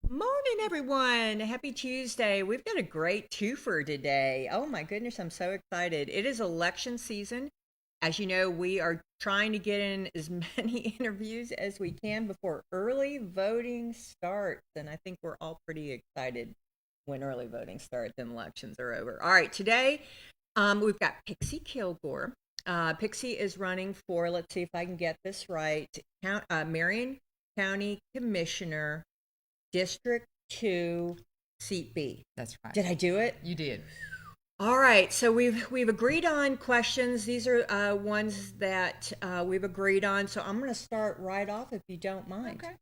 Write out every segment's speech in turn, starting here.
Morning, everyone. Happy Tuesday. We've got a great twofer today. Oh my goodness, I'm so excited. It is election season. As you know, we are trying to get in as many interviews as we can before early voting starts. And I think we're all pretty excited when early voting starts and elections are over. All right, today we've got Pixie Kilgore. Pixie is running for, let's see if I can get this right, Marion County Commissioner District 2, Seat B. That's right. Did I do it? You did. All right, so we've agreed on questions. These are ones that we've agreed on. So I'm going to start right off if you don't mind. Okay.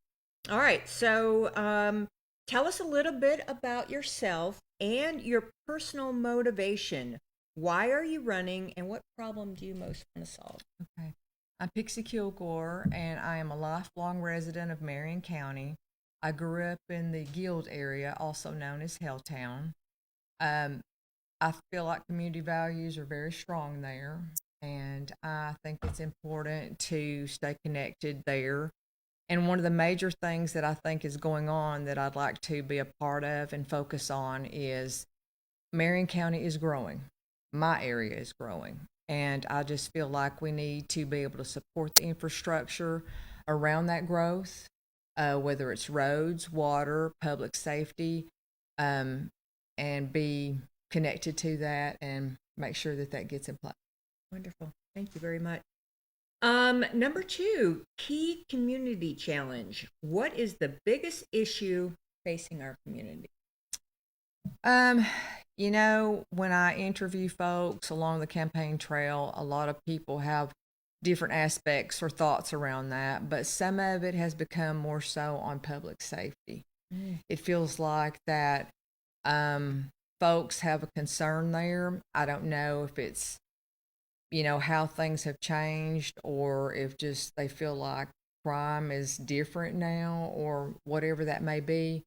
All right, so tell us a little bit about yourself and your personal motivation. Why are you running, and what problem do you most want to solve? Okay. I'm Pixie Kilgore, and I am a lifelong resident of Marion County. I grew up in the Guild area, also known as Helltown. Um, I feel like community values are very strong there, and I think it's important to stay connected there. And one of the major things that I think is going on that I'd like to be a part of and focus on is Marion County is growing. My area is growing. And I just feel like we need to be able to support the infrastructure around that growth, whether it's roads, water, public safety, um, and be connected to that and make sure that that gets in place. Wonderful. Thank you very much. Number two, key community challenge. What is the biggest issue facing our community? Um, when I interview folks along the campaign trail, a lot of people have different aspects or thoughts around that, but some of it has become more so on public safety. It feels like that folks have a concern there. I don't know if it's, how things have changed or if just they feel like crime is different now or whatever that may be.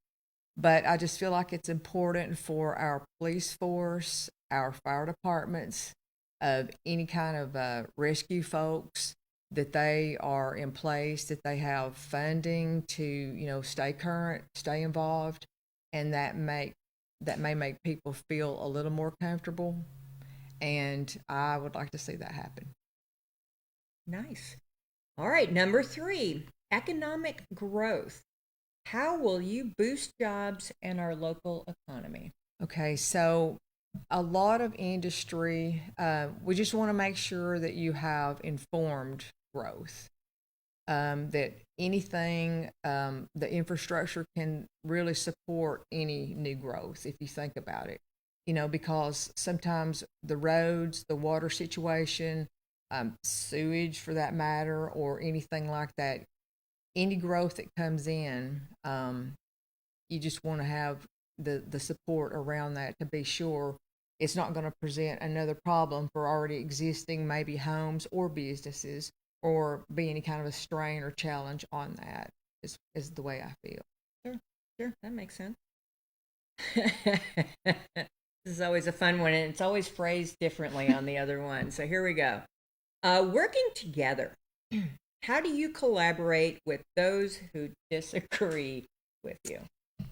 But I just feel like it's important for our police force, our fire departments, of any kind of rescue folks that they are in place, that they have funding to, stay current, stay involved, and that may make people feel a little more comfortable. And I would like to see that happen. Nice. All right, number three, economic growth. How will you boost jobs and our local economy? Okay, so a lot of industry, we just want to make sure that you have informed growth, that anything, the infrastructure can really support any new growth if you think about it. Because sometimes the roads, the water situation, sewage for that matter, or anything like that, any growth that comes in, you just want to have the support around that to be sure it's not going to present another problem for already existing maybe homes or businesses or be any kind of a strain or challenge on that is the way I feel. Sure, sure, that makes sense. This is always a fun one, and it's always phrased differently on the other one. So here we go. Working together. How do you collaborate with those who disagree with you?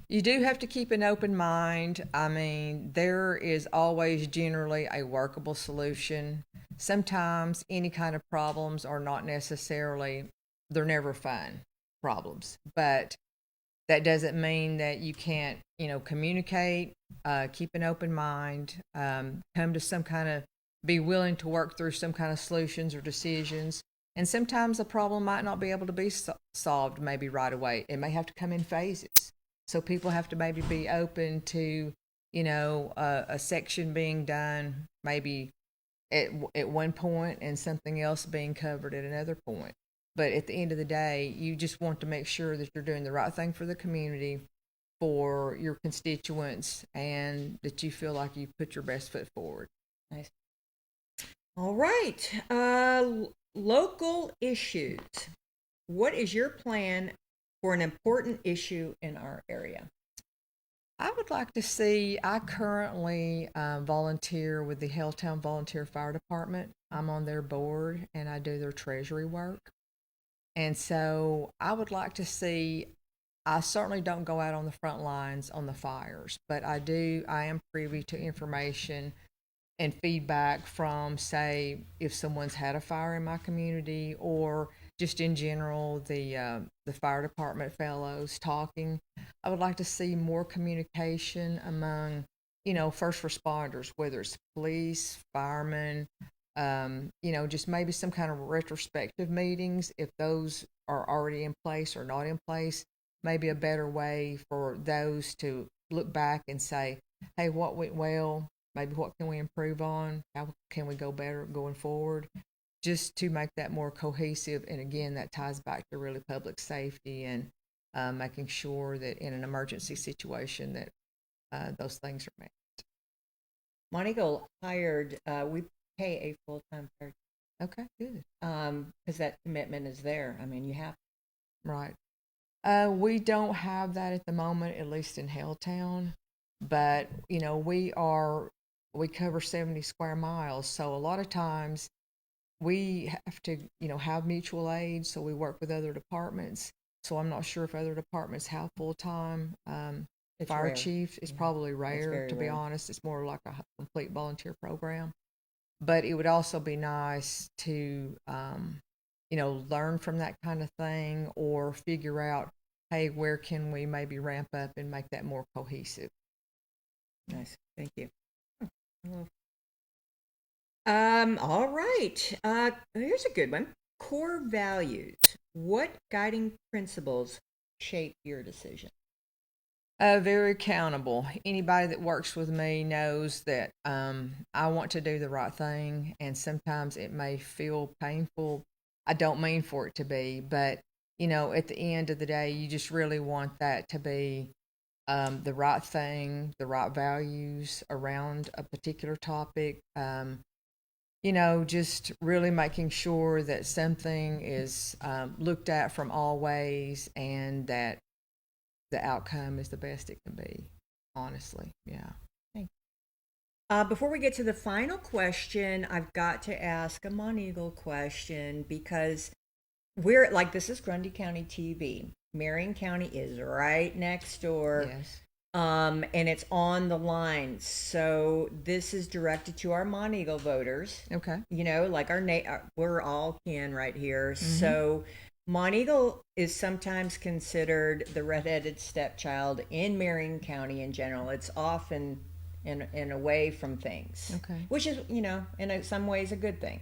You do have to keep an open mind. I mean, there is always generally a workable solution. Sometimes any kind of problems are not necessarily, they're never fun problems, but that doesn't mean that you can't, communicate, keep an open mind, come to some kind of, be willing to work through some kind of solutions or decisions. And sometimes the problem might not be able to be solved maybe right away. It may have to come in phases. So people have to maybe be open to, a section being done maybe at one point and something else being covered at another point. But at the end of the day, you just want to make sure that you're doing the right thing for the community, for your constituents, and that you feel like you put your best foot forward. Nice. All right. Local issues. What is your plan for an important issue in our area? I would like to see, I currently volunteer with the Helltown Volunteer Fire Department. I'm on their board and I do their treasury work. And so I would like to see I certainly don't go out on the front lines on the fires, but I am privy to information and feedback from, say, if someone's had a fire in my community, or just in general the fire department fellows talking. I would like to see more communication among, first responders, whether it's police, firemen, just maybe some kind of retrospective meetings if those are already in place or not in place. Maybe a better way for those to look back and say, hey, what went well? Maybe what can we improve on? How can we go better going forward? Just to make that more cohesive. And again, that ties back to really public safety and making sure that in an emergency situation that those things are met. Monteagle hired, we pay a full-time person Okay, good. because that commitment is there. I mean, you have. Right. We don't have that at the moment, at least in Helltown. But, we cover 70 square miles. So a lot of times we have to, have mutual aid. So we work with other departments. So I'm not sure if other departments have full-time It's fire rare. chief. It's Yeah, probably it's rare, very to be rare. honest. It's more like a complete volunteer program. But it would also be nice to, learn from that kind of thing, or figure out, hey, where can we maybe ramp up and make that more cohesive? Nice. Thank you. Oh, all right. Here's a good one. Core values. What guiding principles shape your decision? Very accountable. Anybody that works with me knows that I want to do the right thing, and sometimes it may feel painful. I don't mean for it to be, but at the end of the day, you just really want that to be the right thing, the right values around a particular topic. Just really making sure that something is looked at from all ways, and that the outcome is the best it can be, honestly. Yeah. Thank Before we get to the final question, I've got to ask a Monteagle question because we're like, this is Grundy County TV. Marion County is right next door. Yes. And it's on the line. So this is directed to our Monteagle voters. Okay. Like we're all kin right here. Mm-hmm. So Monteagle is sometimes considered the redheaded stepchild in Marion County in general. It's often in away from things, Okay. which is in some ways a good thing.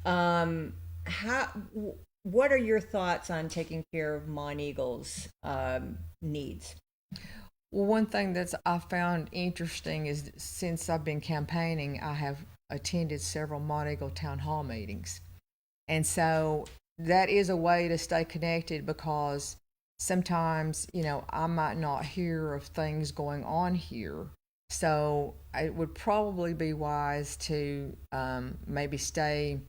How? What are your thoughts on taking care of Monteagle's needs? Well, one thing that's I found interesting is since I've been campaigning, I have attended several Monteagle town hall meetings. And so that is a way to stay connected, because sometimes, I might not hear of things going on here. So it would probably be wise to maybe stay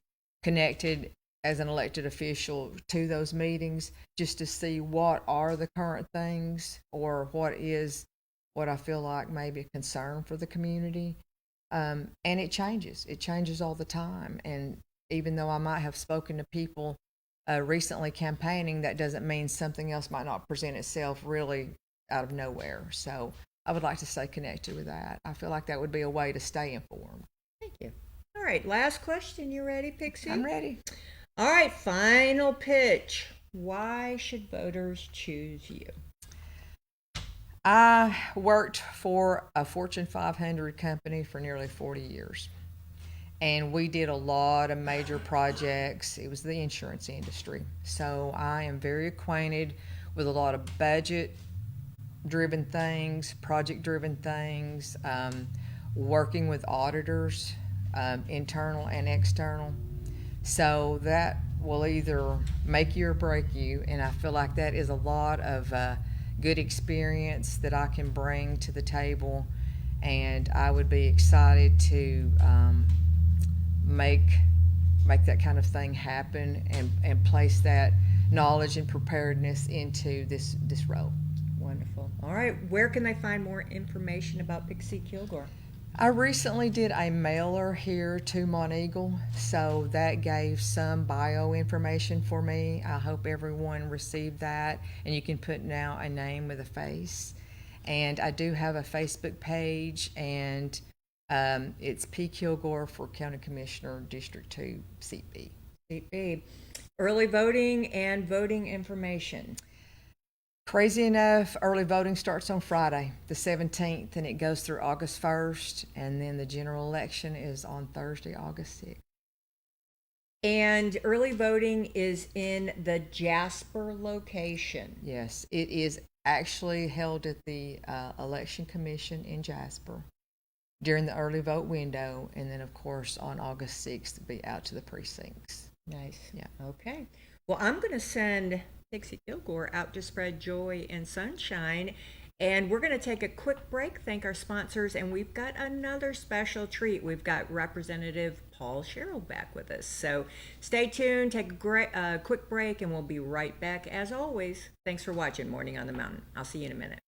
connected as an elected official to those meetings, just to see what are the current things, or what I feel like maybe a concern for the community. And it changes all the time. And even though I might have spoken to people recently campaigning, that doesn't mean something else might not present itself really out of nowhere. So I would like to stay connected with that. I feel like that would be a way to stay informed. Thank you. All right, last question. You ready, Pixie? I'm ready. All right, final pitch. Why should voters choose you? I worked for a Fortune 500 company for nearly 40 years. And we did a lot of major projects. It was the insurance industry. So I am very acquainted with a lot of budget driven things, project driven things, working with auditors, internal and external. So that will either make you or break you. And I feel like that is a lot of good experience that I can bring to the table. And I would be excited to make that kind of thing happen, and place that knowledge and preparedness into this role. Wonderful. All right, where can they find more information about Pixie Kilgore? I recently did a mailer here to Monteagle, so that gave some bio information for me. I hope everyone received that, and you can put now a name with a face. And I do have a Facebook page, and it's P. Kilgore for County Commissioner, District 2, Seat B. Seat B. Early voting and voting information. Crazy enough, early voting starts on Friday, the 17th, and it goes through August 1st, and then the general election is on Thursday, August 6th. And early voting is in the Jasper location. Yes, it is actually held at the Election Commission in Jasper during the early vote window, and then, of course, on August 6th, to be out to the precincts. Nice. Yeah. Okay. Well, I'm going to send Pixie Kilgore out to spread joy and sunshine. And we're going to take a quick break, thank our sponsors, and we've got another special treat. We've got Representative Paul Sherrill back with us. So stay tuned, take a quick break, and we'll be right back as always. Thanks for watching Morning on the Mountain. I'll see you in a minute.